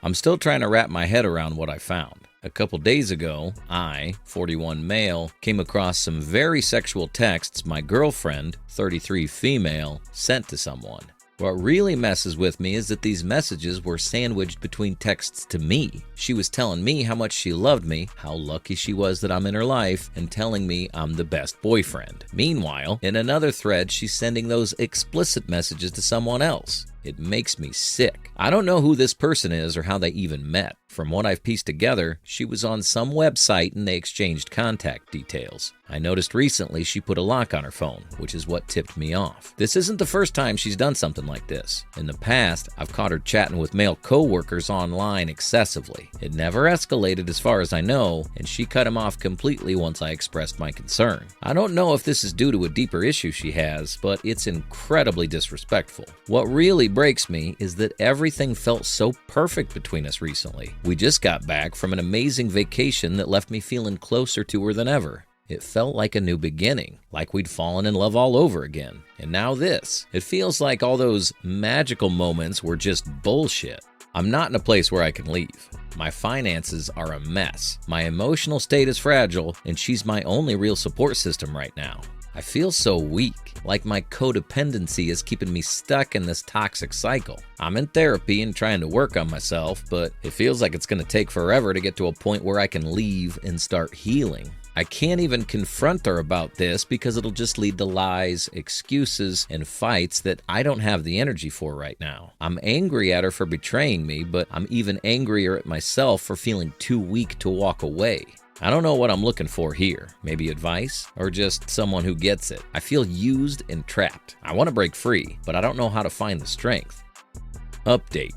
I'm still trying to wrap my head around what I found. A couple days ago, I, 41 male, came across some very sexual texts my girlfriend, 33 female, sent to someone. What really messes with me is that these messages were sandwiched between texts to me. She was telling me how much she loved me, how lucky she was that I'm in her life, and telling me I'm the best boyfriend. Meanwhile, in another thread, she's sending those explicit messages to someone else. It makes me sick. I don't know who this person is or how they even met. From what I've pieced together, she was on some website and they exchanged contact details. I noticed recently she put a lock on her phone, which is what tipped me off. This isn't the first time she's done something like this. In the past, I've caught her chatting with male coworkers online excessively. It never escalated as far as I know, and she cut him off completely once I expressed my concern. I don't know if this is due to a deeper issue she has, but it's incredibly disrespectful. What really breaks me is that everything felt so perfect between us recently. We just got back from an amazing vacation that left me feeling closer to her than ever. It felt like a new beginning, like we'd fallen in love all over again. And now this. It feels like all those magical moments were just bullshit. I'm not in a place where I can leave. My finances are a mess. My emotional state is fragile, and she's my only real support system right now. I feel so weak, like my codependency is keeping me stuck in this toxic cycle. I'm in therapy and trying to work on myself, but it feels like it's going to take forever to get to a point where I can leave and start healing. I can't even confront her about this because it'll just lead to lies, excuses, and fights that I don't have the energy for right now. I'm angry at her for betraying me, but I'm even angrier at myself for feeling too weak to walk away. I don't know what I'm looking for here. Maybe advice or just someone who gets it. I feel used and trapped. I want to break free, but I don't know how to find the strength. Update.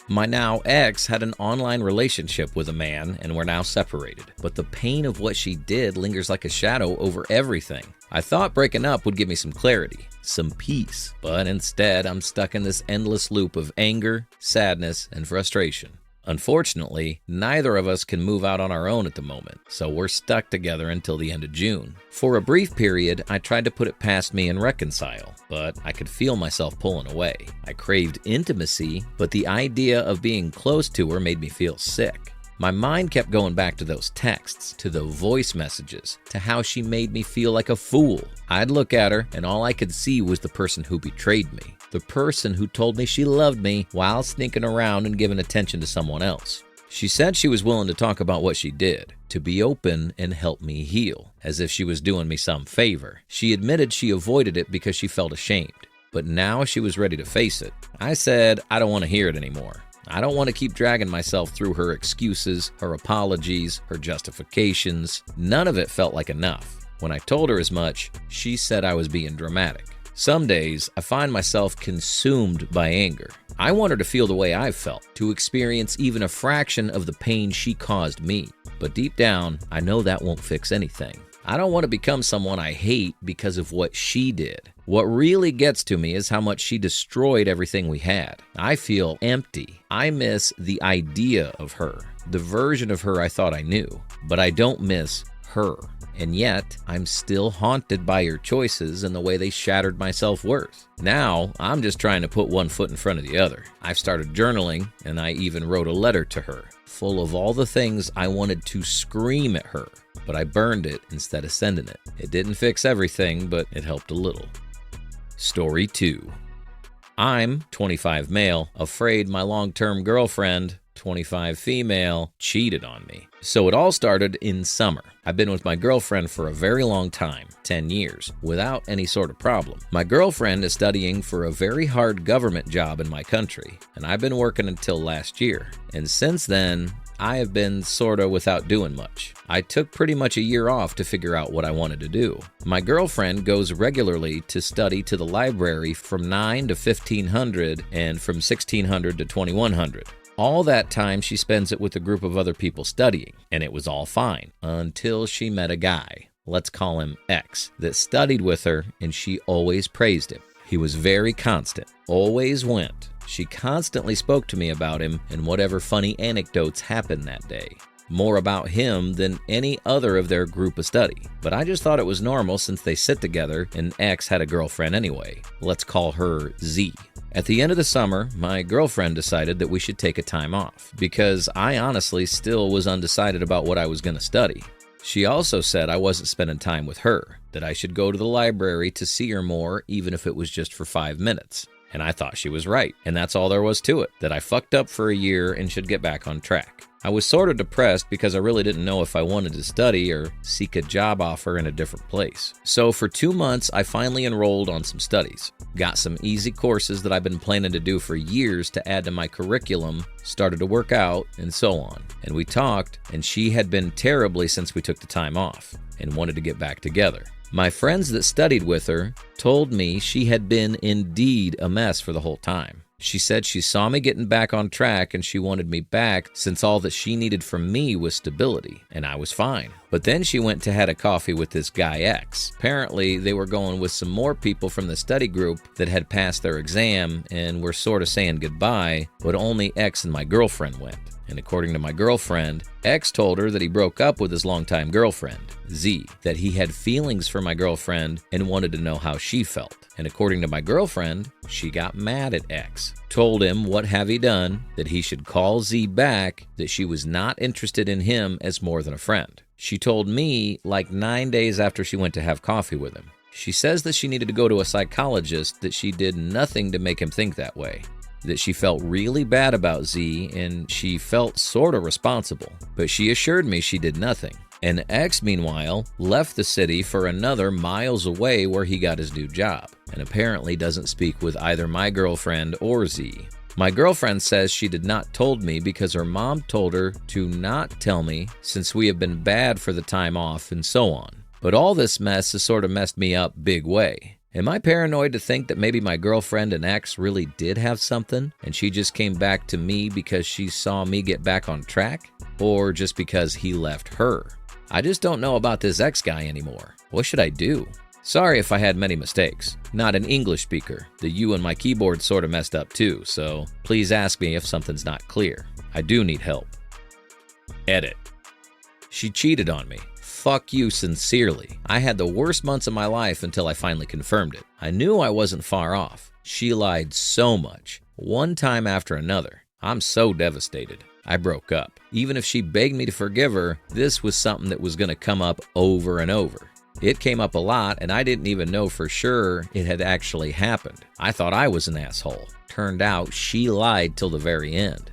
My now ex had an online relationship with a man and we're now separated, but the pain of what she did lingers like a shadow over everything. I thought breaking up would give me some clarity, some peace, but instead I'm stuck in this endless loop of anger, sadness, and frustration. Unfortunately, neither of us can move out on our own at the moment, so we're stuck together until the end of June. For a brief period, I tried to put it past me and reconcile, but I could feel myself pulling away. I craved intimacy, but the idea of being close to her made me feel sick. My mind kept going back to those texts, to the voice messages, to how she made me feel like a fool. I'd look at her, and all I could see was the person who betrayed me. The person who told me she loved me while sneaking around and giving attention to someone else. She said she was willing to talk about what she did, to be open and help me heal, as if she was doing me some favor. She admitted she avoided it because she felt ashamed, but now she was ready to face it. I said, I don't want to hear it anymore. I don't want to keep dragging myself through her excuses, her apologies, her justifications. None of it felt like enough. When I told her as much, she said I was being dramatic. Some days, I find myself consumed by anger. I want her to feel the way I've felt, to experience even a fraction of the pain she caused me. But deep down, I know that won't fix anything. I don't want to become someone I hate because of what she did. What really gets to me is how much she destroyed everything we had. I feel empty. I miss the idea of her, the version of her I thought I knew, but I don't miss her. And yet, I'm still haunted by her choices and the way they shattered my self-worth. Now, I'm just trying to put one foot in front of the other. I've started journaling, and I even wrote a letter to her, full of all the things I wanted to scream at her, but I burned it instead of sending it. It didn't fix everything, but it helped a little. Story 2. I'm 25 male, afraid my long-term girlfriend, 25 female, cheated on me. So it all started in summer. I've been with my girlfriend for a very long time, 10 years, without any sort of problem. My girlfriend is studying for a very hard government job in my country, and I've been working until last year. And since then, I have been sorta without doing much. I took pretty much a year off to figure out what I wanted to do. My girlfriend goes regularly to study to the library from 9 to 1500 and from 1600 to 2100. All that time she spends it with a group of other people studying, and it was all fine until she met a guy, let's call him X, that studied with her, and she always praised him. He was very constant, always went. She constantly spoke to me about him and whatever funny anecdotes happened that day. more about him than any other of their group of study. But I just thought it was normal since they sit together and X had a girlfriend anyway. Let's call her Z. At the end of the summer, my girlfriend decided that we should take a time off because I honestly still was undecided about what I was going to study. She also said I wasn't spending time with her, that I should go to the library to see her more even if it was just for 5 minutes. And I thought she was right, and that's all there was to it, that I fucked up for a year and should get back on track. I was sort of depressed because I really didn't know if I wanted to study or seek a job offer in a different place. So for 2 months, I finally enrolled on some studies. Got some easy courses that I've been planning to do for years to add to my curriculum, started to work out, and so on. And we talked, and she had been terribly since we took the time off and wanted to get back together. My friends that studied with her told me she had been indeed a mess for the whole time. She said she saw me getting back on track and she wanted me back since all that she needed from me was stability, and I was fine. But then she went to had a coffee with this guy X. Apparently, they were going with some more people from the study group that had passed their exam and were sort of saying goodbye, but only X and my girlfriend went. And according to my girlfriend, X told her that he broke up with his longtime girlfriend, Z, that he had feelings for my girlfriend and wanted to know how she felt. And according to my girlfriend, she got mad at X, told him what have he done, that he should call Z back, that she was not interested in him as more than a friend. She told me like 9 days after she went to have coffee with him. She says that she needed to go to a psychologist, that she did nothing to make him think that way. That she felt really bad about Z and she felt sort of responsible, but she assured me she did nothing. And X, meanwhile, left the city for another miles away where he got his new job, and apparently doesn't speak with either my girlfriend or Z. My girlfriend says she did not told me because her mom told her to not tell me since we have been bad for the time off and so on. But all this mess has sort of messed me up big way. Am I paranoid to think that maybe my girlfriend and X really did have something and she just came back to me because she saw me get back on track? Or just because he left her? I just don't know about this X guy anymore. What should I do? Sorry if I had many mistakes. Not an English speaker. The U in my keyboard sort of messed up too, so please ask me if something's not clear. I do need help. Edit. She cheated on me. Fuck you sincerely. I had the worst months of my life until I finally confirmed it. I knew I wasn't far off. She lied so much, one time after another. I'm so devastated. I broke up. Even if she begged me to forgive her, this was something that was going to come up over and over. It came up a lot, and I didn't even know for sure it had actually happened. I thought I was an asshole. Turned out she lied till the very end.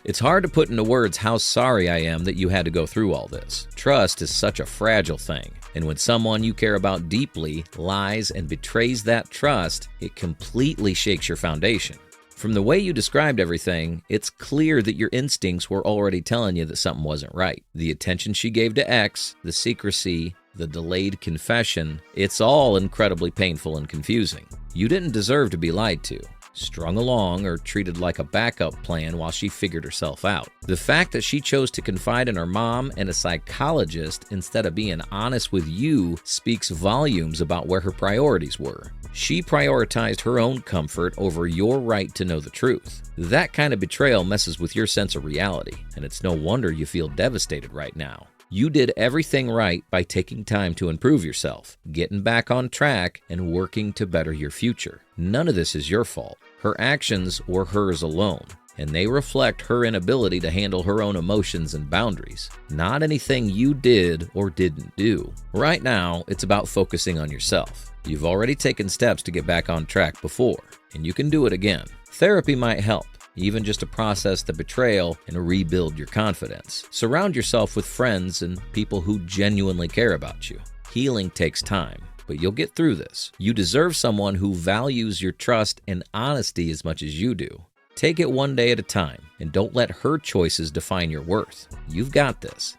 It's hard to put into words how sorry I am that you had to go through all this. Trust is such a fragile thing, and when someone you care about deeply lies and betrays that trust, it completely shakes your foundation. From the way you described everything, it's clear that your instincts were already telling you that something wasn't right. The attention she gave to X, the secrecy, the delayed confession, it's all incredibly painful and confusing. You didn't deserve to be lied to, strung along, or treated like a backup plan while she figured herself out. The fact that she chose to confide in her mom and a psychologist instead of being honest with you speaks volumes about where her priorities were. She prioritized her own comfort over your right to know the truth. That kind of betrayal messes with your sense of reality, and it's no wonder you feel devastated right now. You did everything right by taking time to improve yourself, getting back on track, and working to better your future. None of this is your fault. Her actions were hers alone, and they reflect her inability to handle her own emotions and boundaries, not anything you did or didn't do. Right now, it's about focusing on yourself. You've already taken steps to get back on track before, and you can do it again. Therapy might help, even just to process the betrayal and rebuild your confidence. Surround yourself with friends and people who genuinely care about you. Healing takes time, but you'll get through this. You deserve someone who values your trust and honesty as much as you do. Take it one day at a time, and don't let her choices define your worth. You've got this.